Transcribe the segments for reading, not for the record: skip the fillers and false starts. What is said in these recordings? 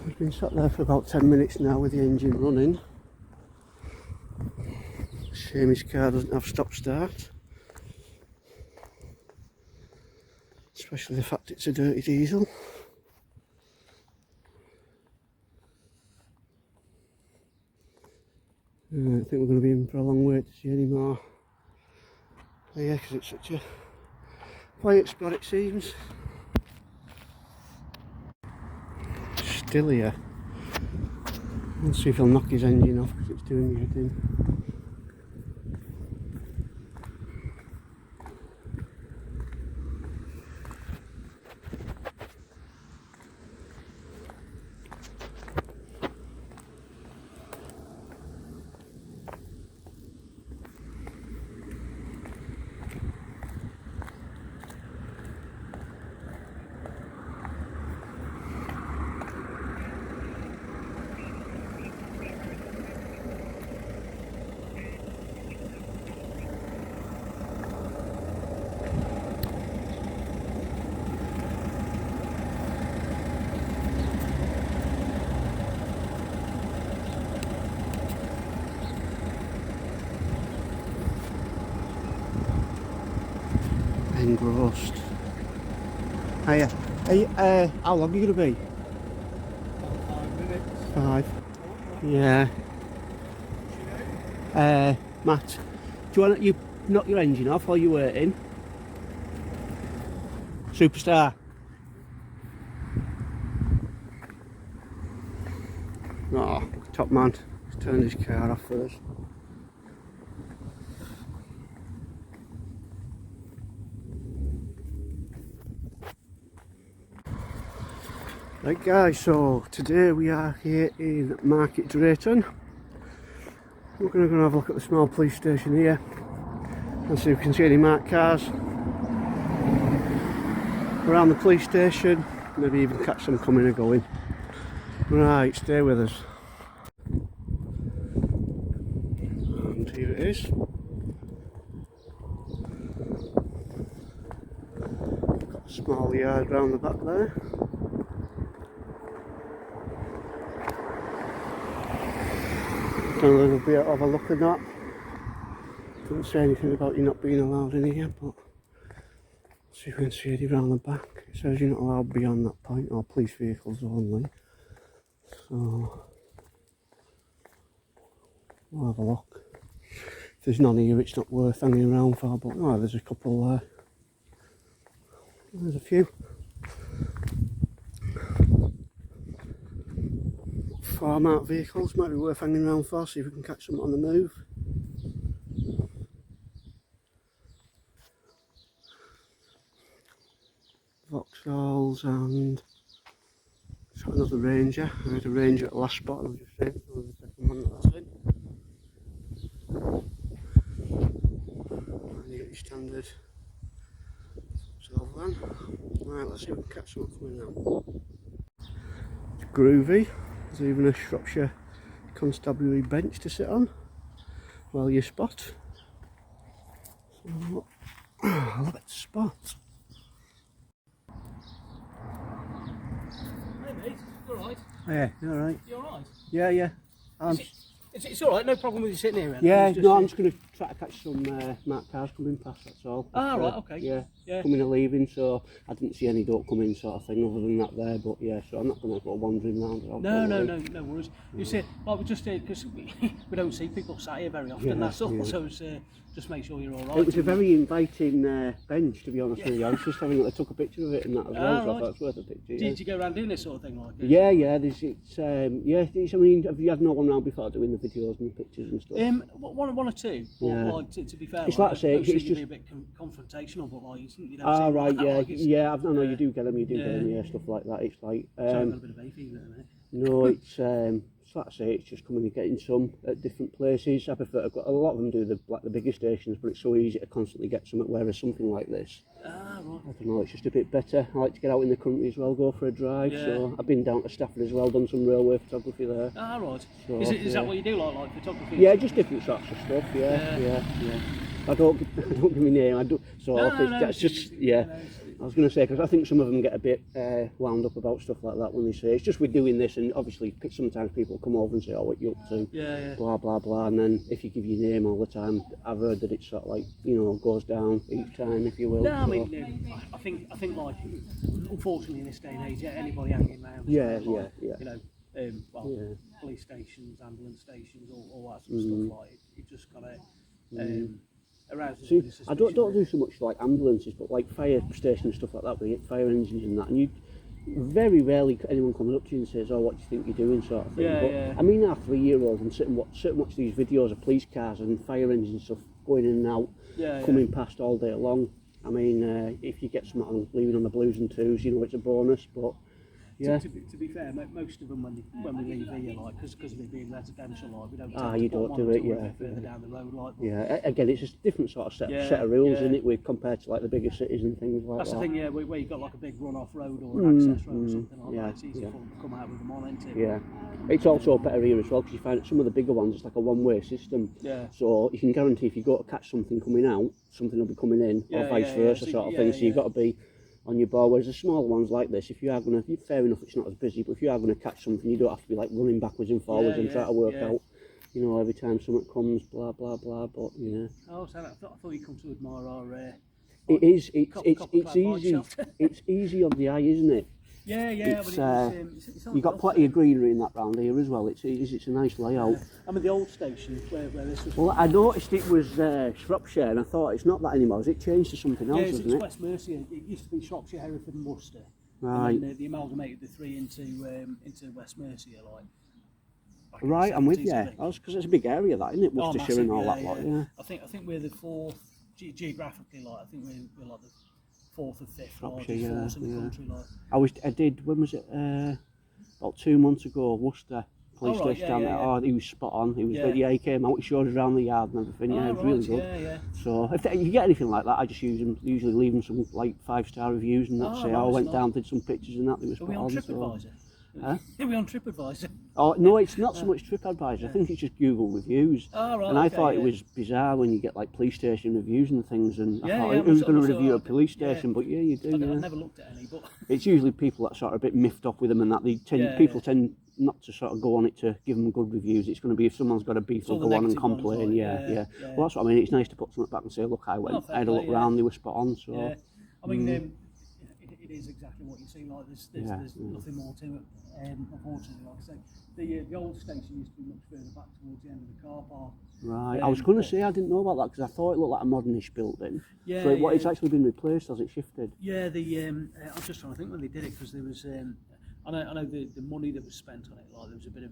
We've been sat there for about 10 minutes now with the engine running. Shame his car doesn't have stop start. Especially the fact it's a dirty diesel. I don't think we're going to be in for a long wait to see any more. Oh yeah, because it's such a quiet spot it seems. Still here. Let's see if he'll knock his engine off because it's doing me head in. Engrossed. Hiya. How long are you going to be? 5 minutes. 5. Yeah. Matt, do you want you knock your engine off while you're waiting? Superstar. Oh, top man. He's turned his car off for us. Right guys, so today we are here in Market Drayton. We're going to go and have a look at the small police station here and see if we can see any marked cars around the police station, maybe even catch them coming and going. Right, stay with us. And here it is. Got a small yard round the back there. Done a little bit of a look at that. Doesn't say anything about you not being allowed in here, but see if we can see it around the back. It says you're not allowed beyond that point, or police vehicles only. So we'll have a look. If there's none here, it's not worth hanging around for, but oh, there's a couple there. There's a few. Farm out vehicles might be worth hanging around for, see if we can catch them on the move. Vauxhalls and got another Ranger. I had a Ranger at the last spot and I was just saying, so the second one that's in. And your standard Vauxhall van. Right, let's see if we can catch them coming out. It's groovy. There's even a Shropshire Constabulary bench to sit on while you spot. So, I love it, spot. Hey mate, you alright? Yeah, you alright? You alright? Yeah, yeah. It's alright, no problem with you sitting here. Yeah, no, I'm just going to try to catch some marked cars coming past, that's all. Ah, right, okay. Yeah, coming and leaving, so I didn't see any don't come in sort of thing other than that there, but yeah, so I'm not going to go wandering around. No worries. You see, well, we just because we don't see people sat here very often, that's all, so it's, just make sure you're alright. It was a very inviting bench, to be honest with you. I was just having I took a picture of it and that as well, so I thought it's worth a picture. Yeah. Did you go around doing this sort of thing like this? Yeah, it's, I mean, have you had no one round before doing the videos and the pictures and stuff? One or two, but Yeah. like, to be fair, It's like I say, it's just be a bit confrontational, but like, you don't ah, see right, like yeah, like yeah, I know you do get them, yeah, stuff like that. It's like, Sorry, I've got a bit of hay fever at the minute. no, it's like I say, it's just coming and getting some at different places. I prefer, I've got a lot of them do the bigger stations, but it's so easy to constantly get some, whereas something like this, Ah, right. I don't know, it's just a bit better. I like to get out in the country as well, go for a drive, so I've been down to Stafford as well, done some railway photography there. Ah, right. So, Is that what you do, like photography? Yeah, just different sorts of stuff, yeah. I don't give my name, that's just, yeah. I was going to say, because I think some of them get a bit wound up about stuff like that when they say, it's just we're doing this, and obviously sometimes people come over and say, oh, what you up to? Yeah. Blah, blah, blah, and then if you give your name all the time, I've heard that it's sort of like, you know, goes down each time, if you will. No, I so. mean, I think like, unfortunately in this day and age, anybody hanging around, Yeah. you know, police stations, ambulance stations, all that sort of stuff, like, it just kind of arouses. See, I don't do so much like ambulances, but like fire stations, stuff like that, where you get fire engines and that, and you very rarely anyone comes up to you and says, oh, what do you think you're doing, sort of thing. But I mean, our 3-year-old, and sit and watch these videos of police cars and fire engines and stuff going in and out, coming past all day long. I mean, if you get something leaving on the blues and twos, you know, it's a bonus, but yeah. To be fair, most of them when we leave here, like, because of it being residential, like, we don't. You don't do it, further down the road, like. Yeah, again, it's just a different sort of set of rules, isn't it, with compared to like the bigger cities and things like that. That's the thing, yeah, where you've got like a big run-off road or an access road or something like that. It's easy for them to come out with them on, isn't it? Yeah, it's also better here as well, because you find that some of the bigger ones, it's like a one-way system. Yeah. So you can guarantee if you go to catch something coming out, something will be coming in, or vice versa, sort of thing. So you've got to be on your ball, whereas the smaller ones like this, if you are going to, fair enough, it's not as busy, but if you are going to catch something, you don't have to be like running backwards and forwards and try to work out, you know, every time something comes, blah blah blah. But Oh, so I thought you come to admire our. It is. It's easy. It's easy on the eye, isn't it? Yeah. It's you've got plenty of greenery in that round here as well. It's a nice layout. I mean, the old station where this was. Well, I noticed it was Shropshire, and I thought it's not that anymore. Has it changed to something else? It's West Mercia. It used to be Shropshire, Hereford, and Worcester. Right. And then they amalgamated the three into West Mercia, like. Right, I'm with you. Because it's a big area, that, isn't it? Worcestershire and all that lot. Yeah. I think we're the fourth geographically, like. I think we're like the fourth or fifth largest force in the country, like. I did. When was it? About 2 months ago, Worcester police station down there. Oh, he was spot on. He was. He came out. He showed us around the yard and everything. Yeah, it was really good. Yeah. So if you get anything like that, I just usually leave them some like 5-star reviews and that. I went down, did some pictures and that. They were spot on. TripAdvisor. Are we on TripAdvisor? Oh no, it's not so much TripAdvisor. I think it's just Google reviews. Oh, right, and I thought it was bizarre when you get like police station reviews and things. And I thought, yeah, who's going to review a police station? But yeah, you do. I've never looked at any, but it's usually people that sort of a bit miffed off with them and that. People tend not to sort of go on it to give them good reviews. It's going to be if someone's got a beef, they'll go on and complain. Yeah. Well, that's what I mean. It's nice to put something back and say, look, I had a look round. They were spot on. So yeah. I mean, it is exactly what you see. Like there's nothing more to it. Unfortunately, like I say, the old station used to be much further back towards the end of the car park. Right. I was going to say I didn't know about that because I thought it looked like a modernish building. Yeah. So it's actually been replaced. Has it shifted? Yeah. I'm just trying to think when they did it, because there was. I know the money that was spent on it. Like there was a bit of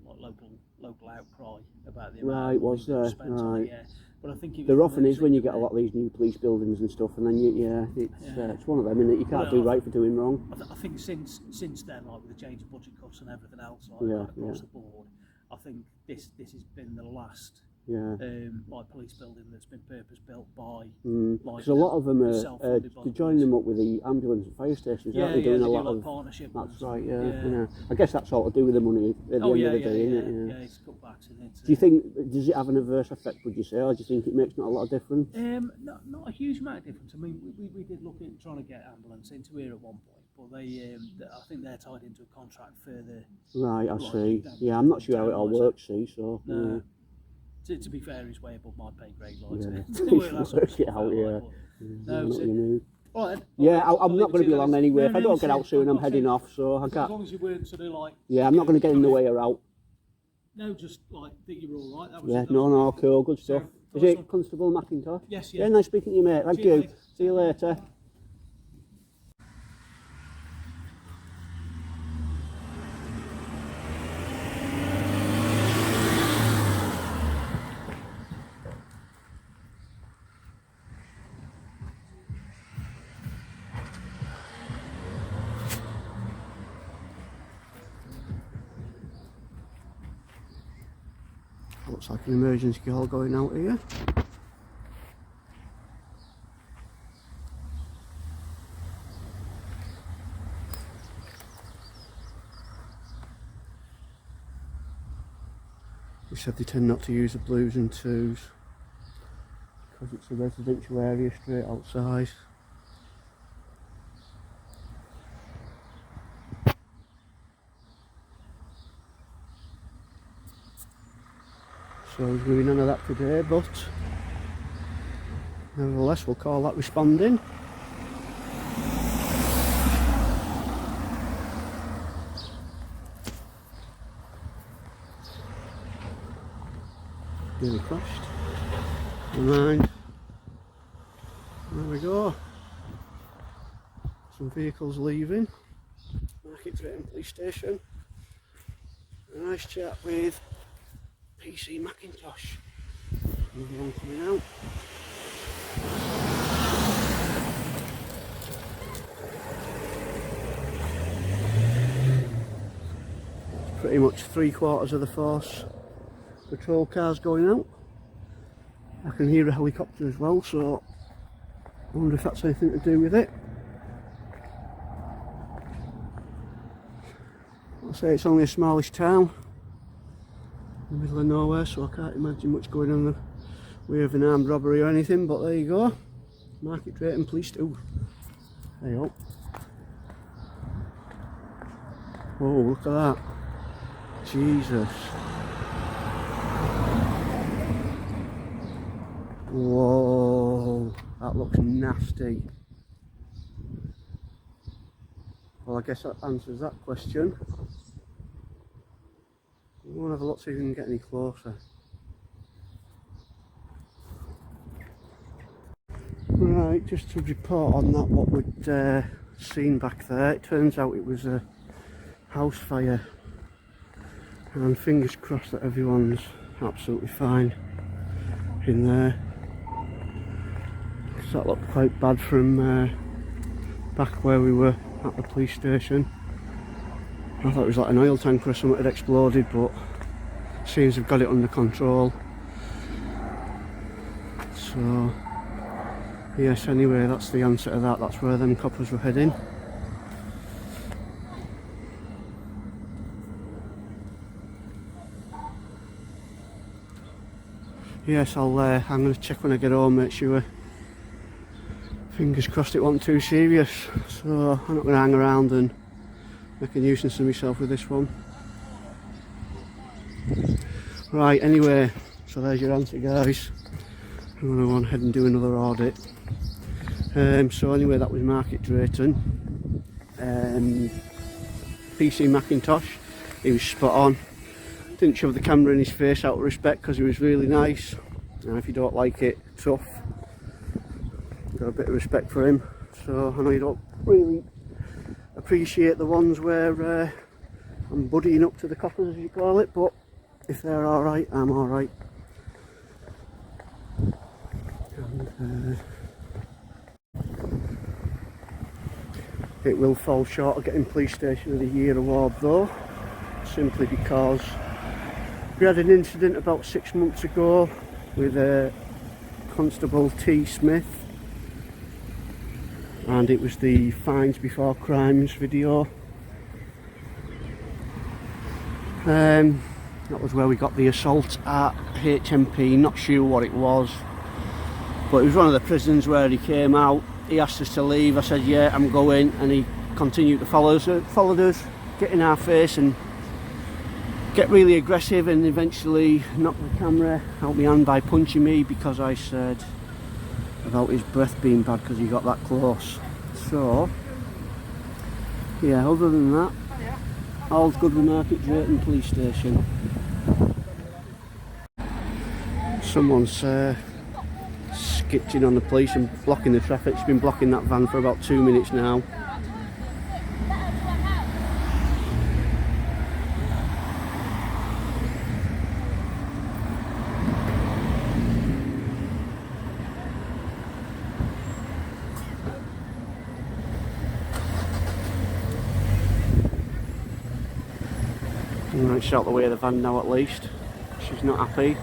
like local outcry about the amount of money that was spent on it. Yeah. But I think there often is when you get a lot of these new police buildings and stuff, and then it's one of them, and you can't do right for doing wrong. I think since then, like with the change of budget cuts and everything else, like across the board, I think this has been the last like police building that's been purpose built by. Because a lot of them are joining them up with the ambulance and fire stations. Aren't they doing a lot of partnership. That's right. Yeah. I guess that's all to do with the money at the end of the day, isn't it? Yeah, it's cutbacks in it. Do you think does it have an adverse effect? Would you say, or do you think it makes not a lot of difference? Not a huge amount of difference. I mean, we did look at trying to get ambulance into here at one point, but they I think they're tied into a contract further. Right, I see. Yeah, I'm not sure how it all works. So. No. To be fair, he's way above my pay grade. Like, to work it out, Right, I'm not going to be long anyway. If I don't get out soon, I'm heading off. So I can't. As long as you weren't sort of like. Yeah, I'm not going to get in the way or out. No, just like that you were all right. That was, no, cool, good stuff. Is it Constable McIntosh? Yes. Yeah, nice speaking to you, mate. Thank you. See you later. Looks like an emergency call going out here. They said they tend not to use the blues and twos because it's a residential area straight outside. So there's going to be none of that today, but nevertheless we'll call that responding. Nearly crashed. Never mind. There we go. Some vehicles leaving. Drayton Police Station. A nice chat with PC Macintosh. Another one coming out. Pretty much 3/4 of the force patrol cars going out. I can hear a helicopter as well, so I wonder if that's anything to do with it. I'll say it's only a smallish town in the middle of nowhere, so I can't imagine much going on in the way of an armed robbery or anything, but there you go. Market Drayton Police too. There you go. Whoa, look at that. Jesus. Whoa, that looks nasty. Well, I guess that answers that question. We'll have a look, see if we can get any closer. Right, just to report on that, what we'd seen back there. It turns out it was a house fire. And fingers crossed that everyone's absolutely fine in there. Because that looked quite bad from back where we were at the police station. I thought it was like an oil tanker or something had exploded, but seems they've got it under control. So yes, anyway, that's the answer to that. That's where them coppers were heading. Yes, I'm going to check when I get home, make sure. Fingers crossed it wasn't too serious. So I'm not going to hang around and make a nuisance of myself with this one. Right, anyway, so there's your answer, guys. I'm going to go on ahead and do another audit. So anyway, that was Market Drayton. PC Macintosh, he was spot on. Didn't shove the camera in his face out of respect because he was really nice. And if you don't like it, tough. Got a bit of respect for him. So I know you don't really appreciate the ones where I'm buddying up to the coppers, as you call it, but if they're alright, I'm alright. It will fall short of getting Police Station of the Year award though, simply because we had an incident about 6 months ago with Constable T. Smith, and it was the Fines Before Crimes video. That was where we got the assault at HMP, not sure what it was, but it was one of the prisons where he came out. He asked us to leave, I said yeah, I'm going, and he continued to follow us, get in our face and get really aggressive, and eventually knock the camera out my hand by punching me because I said about his breath being bad because he got that close. So yeah, other than that, all's good with Market Drayton Police Station. Someone's skitching on the police and blocking the traffic. She's been blocking that van for about 2 minutes now. Right, she's out the way of the van now at least. She's not happy.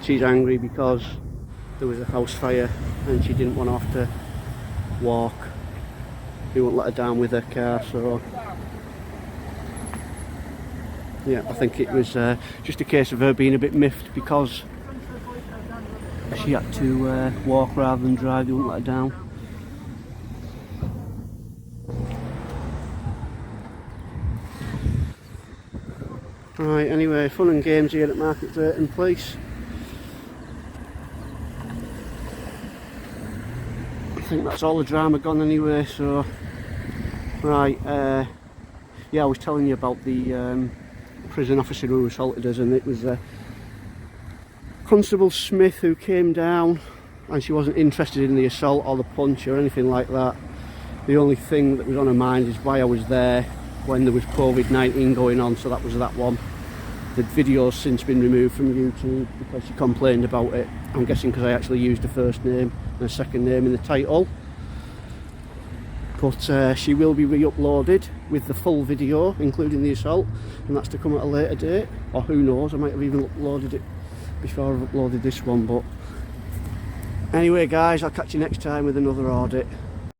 She's angry because there was a house fire and she didn't want to have to walk. He won't let her down with her car, so Yeah, I think it was just a case of her being a bit miffed because she had to walk rather than drive. They wouldn't let her down. Right, anyway, fun and games here at Market Drayton Place. I think that's all the drama gone anyway, so... Right, yeah, I was telling you about the prison officer who assaulted us, and it was Constable Smith who came down, and she wasn't interested in the assault or the punch or anything like that. The only thing that was on her mind is why I was there when there was COVID-19 going on, so that was that one. The video's since been removed from YouTube because she complained about it. I'm guessing because I actually used her first name and her second name in the title. But she will be re-uploaded with the full video, including the assault, and that's to come at a later date. Or who knows, I might have even uploaded it before I've uploaded this one. But anyway guys, I'll catch you next time with another audit.